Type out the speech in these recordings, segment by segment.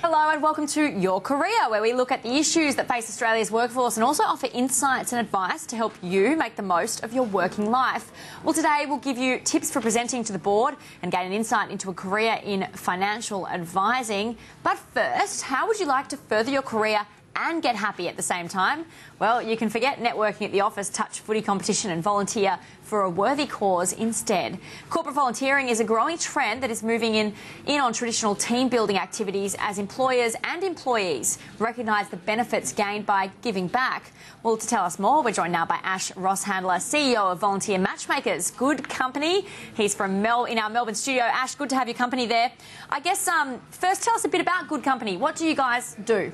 Hello and welcome to Your Career, where we look at the issues that face Australia's workforce and also offer insights and advice to help you make the most of your working life. Well, today we'll give you tips for presenting to the board and gain an insight into a career in financial advising. But first, how would you like to further your career and get happy at the same time? Well, you can forget networking at the office, touch footy competition and volunteer for a worthy cause instead. Corporate volunteering is a growing trend that is moving in on traditional team-building activities as employers and employees recognise the benefits gained by giving back. Well, to tell us more, we're joined now by Ash Rosshandler, CEO of Volunteer Matchmakers, Goodcompany. He's from in our Melbourne studio. Ash, good to have your company there. I guess first tell us a bit about Goodcompany. What do you guys do?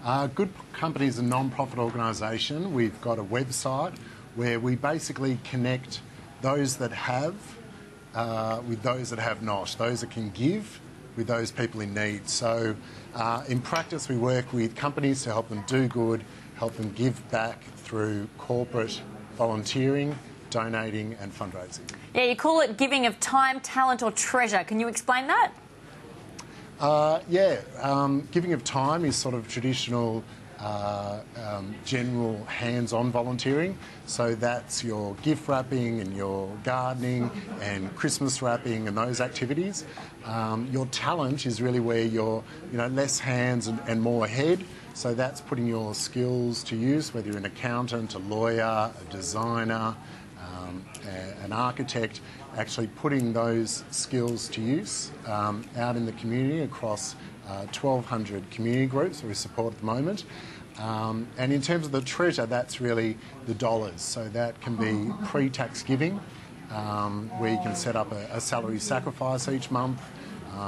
Goodcompany is a non-profit organisation. We've got a website where we basically connect those that have with those that have not, those that can give with those people in need. So in practice we work with companies to help them do good, help them give back through corporate volunteering, donating and fundraising. Yeah, you call it giving of time, talent or treasure. Can you explain that? Giving of time is sort of traditional, general hands-on volunteering. So that's your gift wrapping and your gardening and Christmas wrapping and those activities. Your talent is really where you're, less hands and more head. So that's putting your skills to use, whether you're an accountant, a lawyer, a designer, an architect, actually putting those skills to use out in the community across 1,200 community groups that we support at the moment. And in terms of the treasure, that's really the dollars. So that can be pre-tax giving, where you can set up a salary sacrifice each month.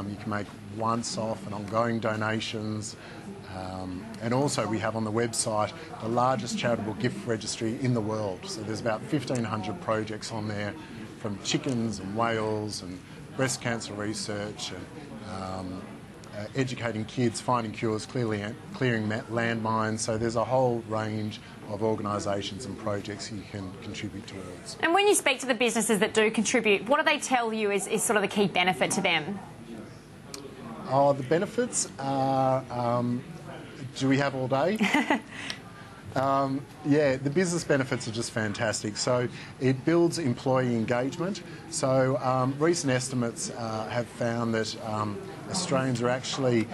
You can make once-off and ongoing donations. And also we have on the website the largest charitable gift registry in the world. So there's about 1,500 projects on there, from chickens and whales and breast cancer research and educating kids, finding cures, clearing landmines. So there's a whole range of organisations and projects you can contribute towards. And when you speak to the businesses that do contribute, what do they tell you is sort of the key benefit to them? The benefits are, do we have all day? The business benefits are just fantastic. So it builds employee engagement. So recent estimates have found that Australians are actually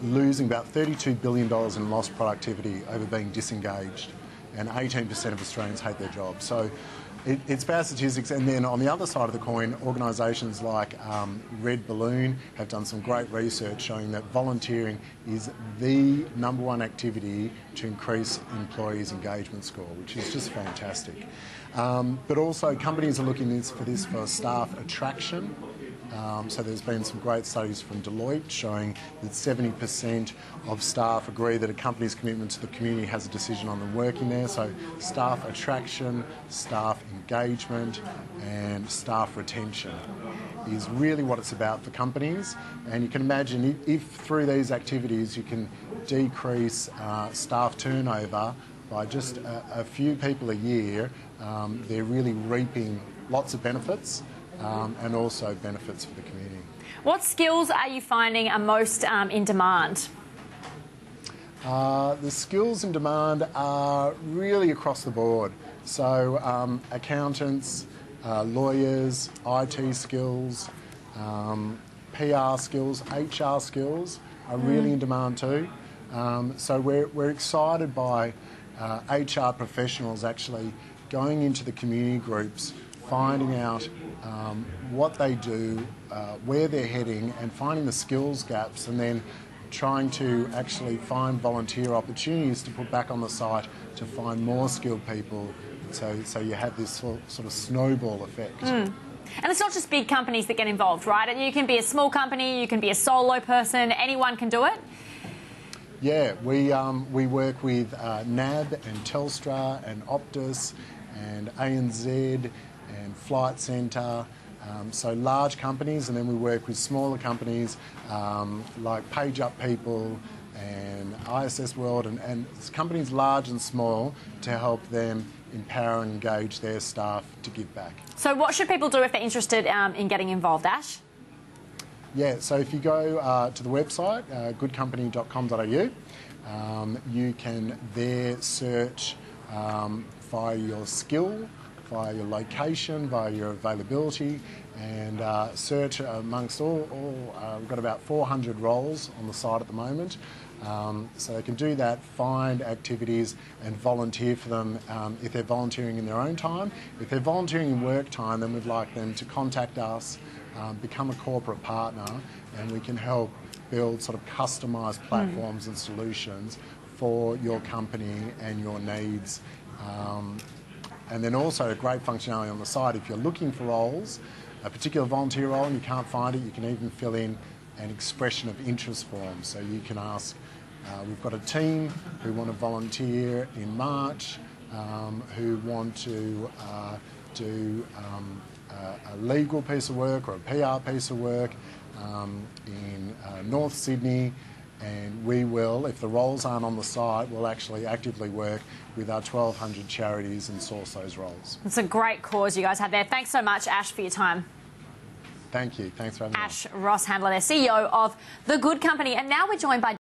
losing about $32 billion in lost productivity over being disengaged, and 18% of Australians hate their job. So it's bad statistics. And then on the other side of the coin, organisations like Red Balloon have done some great research showing that volunteering is the #1 activity to increase employees' engagement score, which is just fantastic. But also companies are looking for this for staff attraction. So there's been some great studies from Deloitte showing that 70% of staff agree that a company's commitment to the community has a decision on them working there. So staff attraction, staff engagement and staff retention is really what it's about for companies. And you can imagine if through these activities you can decrease staff turnover by just a few people a year, they're really reaping lots of benefits. And also benefits for the community. What skills are you finding are most in demand? The skills in demand are really across the board. So accountants, lawyers, IT skills, PR skills, HR skills are really in demand too. So we're excited by HR professionals actually going into the community groups, finding out what they do, where they're heading and finding the skills gaps, and then trying to actually find volunteer opportunities to put back on the site to find more skilled people. So you have this sort of snowball effect. And it's not just big companies that get involved, right? You can be a small company, you can be a solo person, anyone can do it? Yeah, we work with NAB and Telstra and Optus and ANZ and Flight Centre, So large companies, and then we work with smaller companies like Page Up People and ISS World, and companies large and small, to help them empower and engage their staff to give back. So what should people do if they're interested in getting involved, Ash? Yeah, so if you go to the website, goodcompany.com.au, you can there search via your skill, via your location, via your availability, and search amongst all we've got about 400 roles on the site at the moment. So they can do that, find activities and volunteer for them if they're volunteering in their own time. If they're volunteering in work time, then we'd like them to contact us, become a corporate partner, and we can help build sort of customised platforms and solutions for your company and your needs. And then also a great functionality on the site, if you're looking for roles, a particular volunteer role, and you can't find it, you can even fill in an expression of interest form. So you can ask, we've got a team who want to volunteer in March, who want to do a legal piece of work or a PR piece of work in North Sydney, and we will, if the roles aren't on the site, we'll actually actively work with our 1,200 charities and source those roles. It's a great cause you guys have there. Thanks so much, Ash, for your time. Thank you. Thanks for having me. Ash Rosshandler, their CEO of The Good Company. And now we're joined by